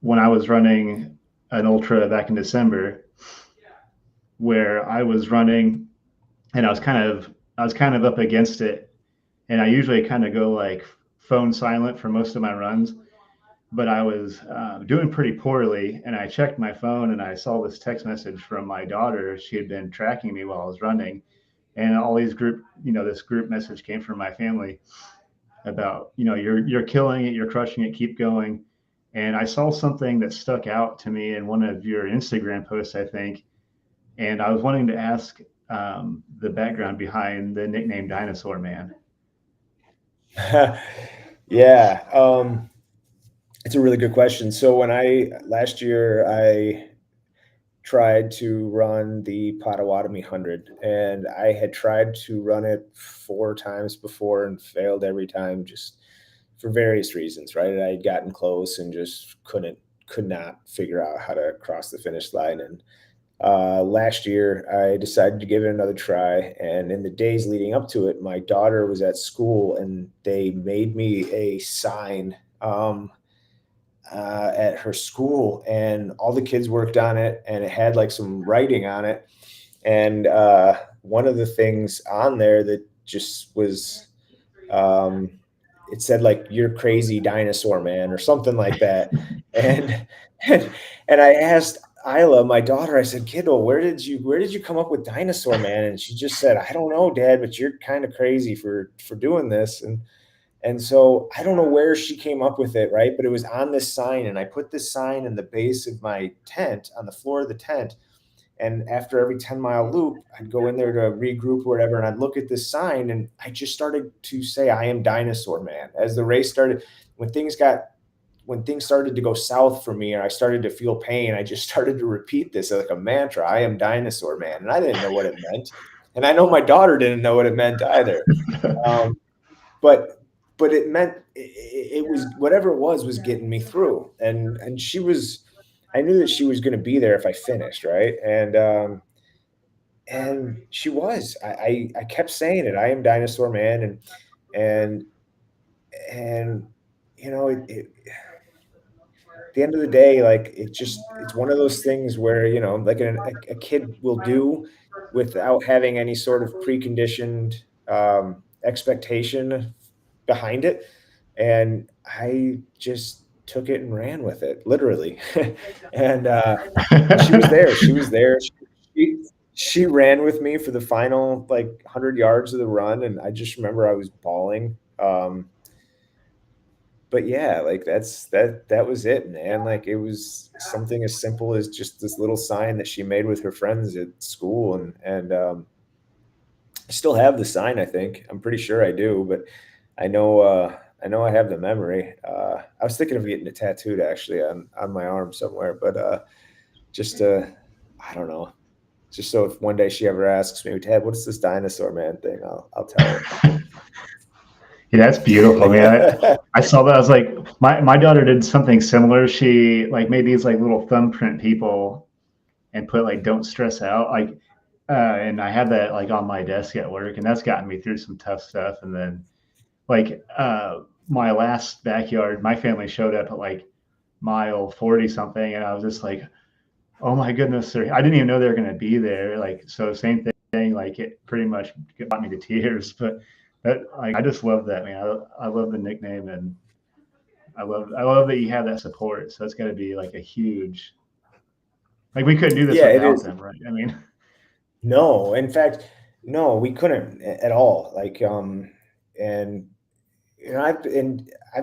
when I was running an ultra back in December where I was running and I was kind of up against it. And I usually kind of go like phone silent for most of my runs, but I was doing pretty poorly. And I checked my phone and I saw this text message from my daughter. She had been tracking me while I was running, and all these this group message came from my family about, you're killing it, you're crushing it, keep going. And I saw something that stuck out to me in one of your Instagram posts, I think, and I was wanting to ask the background behind the nickname Dinosaur Man. Yeah, it's a really good question. So last year I tried to run the Potawatomi 100, and I had tried to run it 4 times before and failed every time, just for various reasons, right? And I had gotten close and just could not figure out how to cross the finish line. And last year I decided to give it another try. And in the days leading up to it, my daughter was at school and they made me a sign at her school, and all the kids worked on it, and it had like some writing on it. And one of the things on there that just was, it said like, "You're crazy dinosaur man," or something like that. And and I asked Isla, my daughter, I said, "Kiddo, where did you come up with dinosaur man?" And she just said, "I don't know, Dad, but you're kind of crazy for doing this." And so I don't know where she came up with it, right? But it was on this sign, and I put this sign in the base of my tent, on the floor of the tent. And after every 10-mile loop, I'd go in there to regroup or whatever, and I'd look at this sign, and I just started to say, "I am Dinosaur Man." As the race started, when things started to go south for me and I started to feel pain, I just started to repeat this like a mantra: "I am Dinosaur Man." And I didn't know what it meant. And I know my daughter didn't know what it meant either. Um, but it meant, it was, whatever it was getting me through. And I knew that she was going to be there if I finished, right? And she was. I kept saying it: "I am Dinosaur Man." And and at the end of the day, like, it's one of those things where, like a kid will do without having any sort of preconditioned expectation behind it. And I just took it and ran with it, literally. and she was there. She was there. She ran with me for the final like 100 yards of the run, and I just remember I was bawling. But yeah, like that was it, man. Like, it was something as simple as just this little sign that she made with her friends at school. And I still have the sign, I think. I'm pretty sure I do, but I know I have the memory. I was thinking of getting it tattooed actually on my arm somewhere, but just I don't know. Just so if one day she ever asks me, "Dad, what's this Dinosaur Man thing?" I'll tell her. Yeah, that's beautiful. I mean, I saw that. I was like, my daughter did something similar. She like made these like little thumbprint people and put like "Don't stress out." Like, and I had that like on my desk at work, and that's gotten me through some tough stuff. And then like my last backyard, my family showed up at like mile 40 something, and I was just like, oh my goodness, I didn't even know they were going to be there. Like, so same thing, like it pretty much got me to tears. But that, like, I just love that, man. I love the nickname, and I love that you have that support. So it's got to be like a huge, like we couldn't do this Yeah, it without is. them, right? I mean, No, in fact, no, we couldn't at all. Like, and I've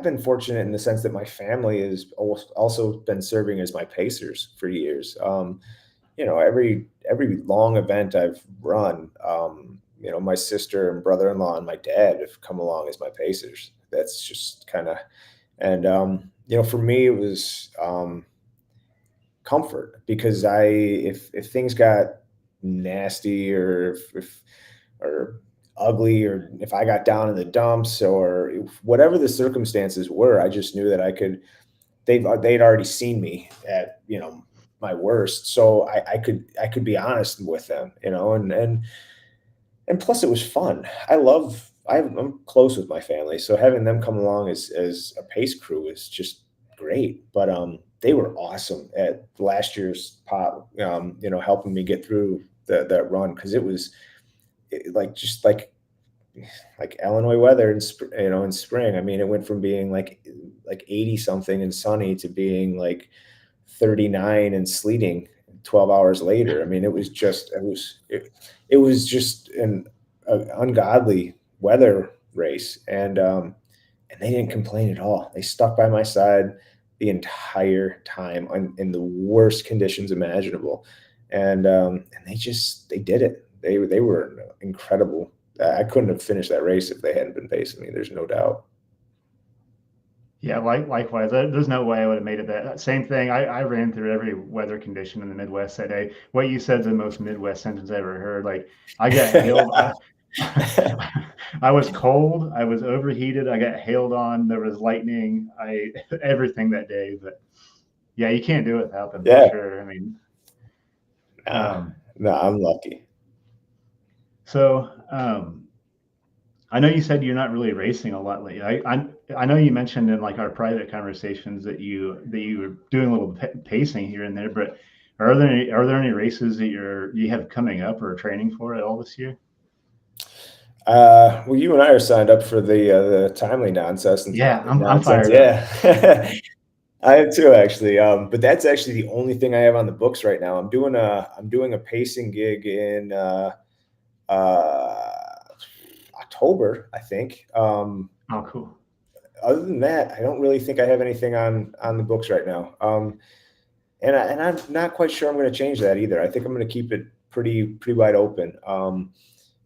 been fortunate in the sense that my family has also been serving as my pacers for years. Every long event I've run, my sister and brother-in-law and my dad have come along as my pacers. That's just kind of, and for me it was comfort, because if things got nasty, or if or ugly, or if I got down in the dumps, or whatever the circumstances were, I just knew that they'd already seen me at my worst, so I could be honest with them, and plus it was fun. I'm close with my family, so having them come along as a pace crew is just great. But they were awesome at last year's pop, helping me get through that run, because it was just like Illinois weather in spring. I mean, it went from being like 80 something and sunny to being like 39 and sleeting 12 hours later. I mean, it was just an ungodly weather race, and they didn't complain at all. They stuck by my side the entire time in the worst conditions imaginable, and they did it. They were incredible. I couldn't have finished that race if they hadn't been pacing me. There's no doubt. yeah, likewise. There's no way I would have made it. That same thing. I ran through every weather condition in the Midwest that day. What you said is the most Midwest sentence I ever heard. Like I got hailed. I was cold. I was overheated. I got hailed on. There was lightning. Everything that day. But yeah, you can't do it without them for Yeah. sure. I mean, Nah, um, nah, I'm lucky. so I know you said you're not really racing a lot lately. I know you mentioned in like our private conversations that you were doing a little pacing here and there, but are there any races that you have coming up or training for at all this year? Well, you and I are signed up for the timely nonsense. Yeah, I'm Nonsense, fired up. yeah. I am too, actually. But that's actually the only thing I have on the books right now. I'm doing a pacing gig in uh, October, I think. Oh, cool. Other than that, I don't really think I have anything on the books right now. And I'm not quite sure I'm going to change that either. I think I'm going to keep it pretty wide open.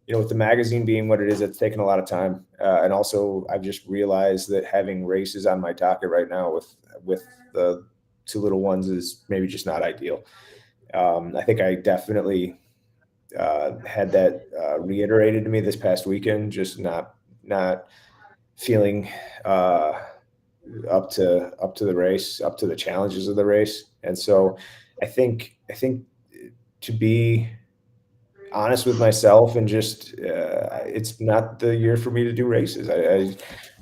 With the magazine being what it is, it's taken a lot of time, and also I've just realized that having races on my docket right now with the two little ones is maybe just not ideal. I think I definitely had that reiterated to me this past weekend, just not feeling up to the race, up to the challenges of the race. And so I think to be honest with myself, and just it's not the year for me to do races.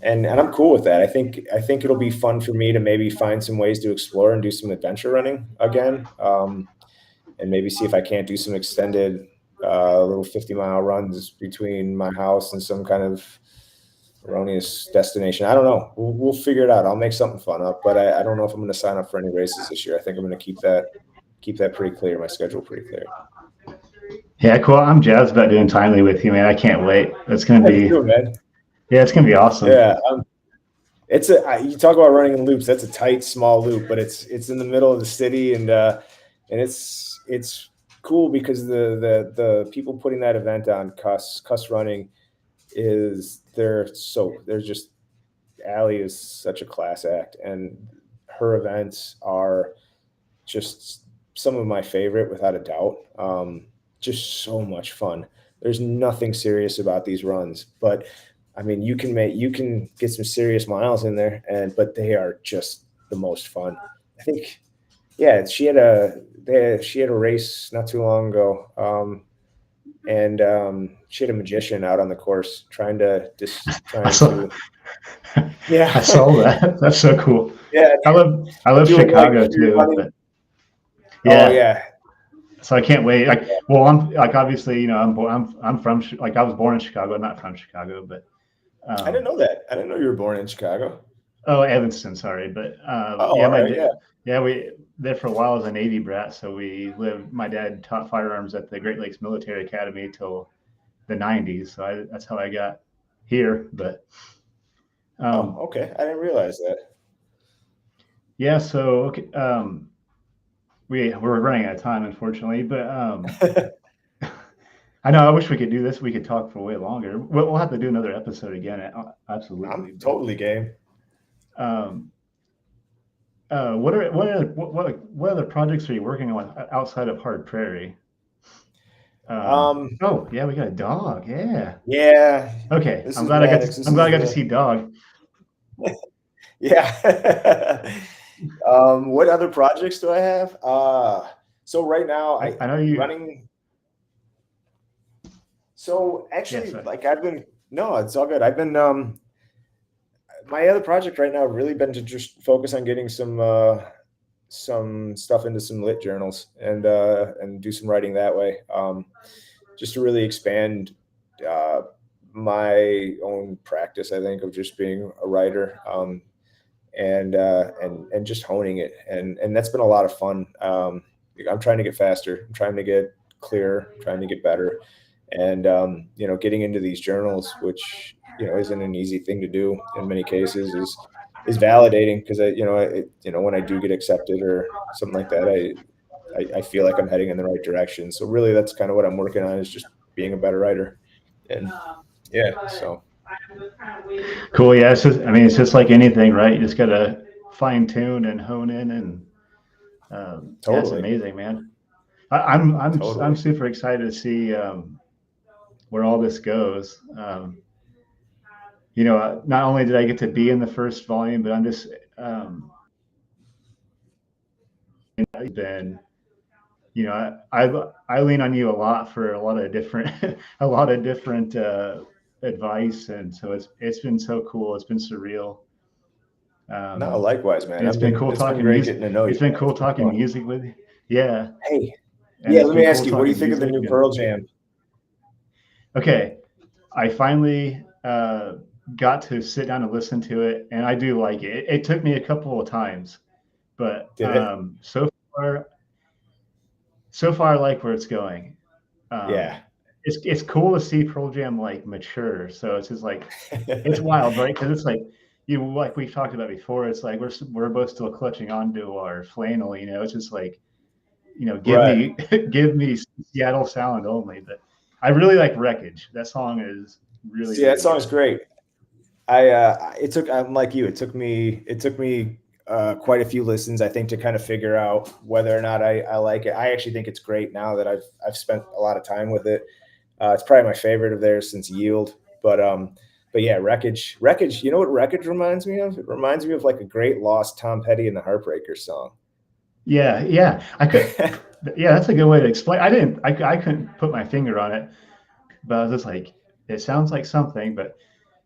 And I'm cool with that. I think it'll be fun for me to maybe find some ways to explore and do some adventure running again, and maybe see if I can't do some extended little 50-mile runs between my house and some kind of erroneous destination. I don't know. We'll figure it out. I'll make something fun up, but I don't know if I'm going to sign up for any races this year. I think I'm going to keep that pretty clear. My schedule pretty clear. Yeah, cool. I'm jazzed about doing timely with you, man. I can't wait. It's gonna Yeah, me be too, man. yeah, it's gonna be awesome. Yeah, you talk about running in loops. That's a tight, small loop, but it's in the middle of the city, and it's cool because the people putting that event on, Cuss Running, they're just, Allie is such a class act, and her events are just some of my favorite without a doubt. Just so much fun. There's nothing serious about these runs, but I mean, you can get some serious miles in there, but they are just the most fun. I think, yeah, she had a race not too long ago, and she had a magician out on the course I trying saw, to, yeah, I saw that. That's so cool. yeah, I love doing like Chicago free too, running. but Oh yeah. yeah, So I can't wait. Like, well, I'm like obviously, I'm from like I was born in Chicago, not from Chicago, but I didn't um, know that. I didn't know you were born in Chicago. oh, Evanston, sorry, but Oh, yeah, all right, yeah. yeah, we there for a while as a Navy brat, so we lived. My dad taught firearms at the Great Lakes Military Academy till the '90s, so that's how I got here. But Oh, um, okay. I didn't realize yeah, so okay, we're running out of time, unfortunately, but that. I know I wish we could do this. We could talk for way longer. We'll have to do another episode again, absolutely. I'm But totally game. um, what other projects are you working on outside of Hard Prairie? Um, Oh yeah, we got a dog. Yeah. yeah, Okay, this is Maddox. This I'm glad is I got to see dog. yeah. What other projects do I have? So right now I know you. running. So Yes. actually, like no, it's all good. My other project right now really been to just focus on getting some stuff into some lit journals and do some writing that way. Just to really expand uh, my own practice, I think, of just being a writer, and just honing it, and that's been a lot of fun. I'm trying to get faster. I'm trying to get clearer. I'm trying to get better, and getting into these journals, which isn't an easy thing to do in many cases, is validating because when I do get accepted or something like that, I feel like I'm heading in the right direction. So really, that's kind of what I'm working on, is just being a better writer, and yeah, so Cool. Yeah. I mean, it's just like anything, right? You just gotta fine tune and hone in, and yeah, it's totally, amazing, man. I'm totally. super excited to see where all this goes. Not only did I get to be in the first volume, but I'm just been I lean on you a lot for a lot of different a lot of different advice, and so it's been so cool. It's been surreal. No, Um, likewise, man. and It's been great getting to know you, It's been man. It's cool been talking fun. music with you. Yeah, Hey, and yeah, it's let me been ask cool you, what do you talking think of the music. new And Pearl Jam? okay, I finally got to sit down and listen to it, and I do like it. It took me a couple of times, but Did it? far, so far, I like where it's going. Yeah. It's cool to see Pearl Jam like mature. So it's just like it's wild, right? Because it's like like we've talked about before. It's like we're both still clutching onto our flannel. It's just like give Right. me give me Seattle sound only. But I really like Wreckage. That song is really See, that really song's good. great. I'm like you. It took me quite a few listens, I think, to kind of figure out whether or not I like it. I actually think it's great now that I've spent a lot of time with it. It's probably my favorite of theirs since Yield. But yeah, Wreckage. You know what Wreckage reminds me of? It reminds me of like a great lost Tom Petty and the Heartbreakers song. Yeah, yeah. I could. Yeah, that's a good way to explain. I couldn't put my finger on it, but I was just like, it sounds like something. But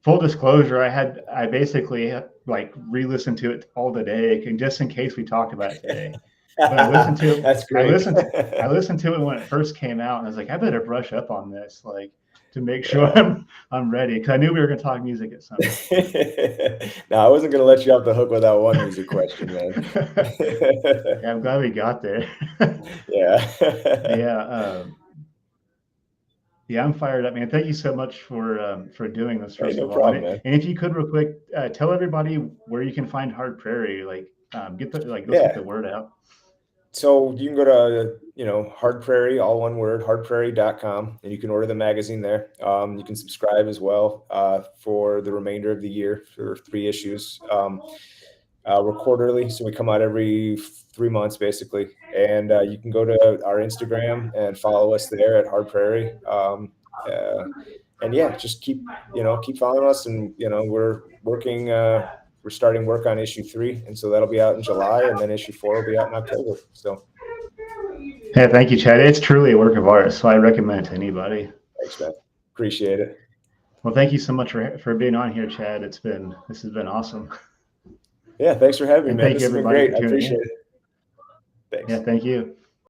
full disclosure, I basically like re-listened to it all today, just in case we talked about it today. But That's great. I listened to it when it first came out, and I was like, I better brush up on this, like to make sure Yeah. I'm ready, because I knew we were going to talk music at some point. No, I wasn't going to let you off the hook without one music question, man. Yeah, I'm glad we got there. Yeah. Yeah, yeah, I'm fired up, man. Thank you so much for doing this, Hey, first no of all. problem, man. And if you could, real quick, tell everybody where you can find Hard Prairie. Like, let's get Yeah. the word out. So you can go to, Hard Prairie, all one word, hardprairie.com, and you can order the magazine there. You can subscribe as well for the remainder of the year for 3 issues. We're quarterly, so we come out every 3 months, basically. And you can go to our Instagram and follow us there at Hard Prairie. Uh, yeah, just keep following us. And, we're working, we're starting work on issue 3. And so that'll be out in July, and then issue 4 will be out in October. So. Yeah, thank you, Chad. It's truly a work of art, so I recommend it to anybody. Thanks, man. Appreciate it. Well, thank you so much for being on here, Chad. This has been awesome. Yeah, thanks for having me, man. Thank This you, has been everybody, great. I appreciate it. Thanks. Yeah, thank you.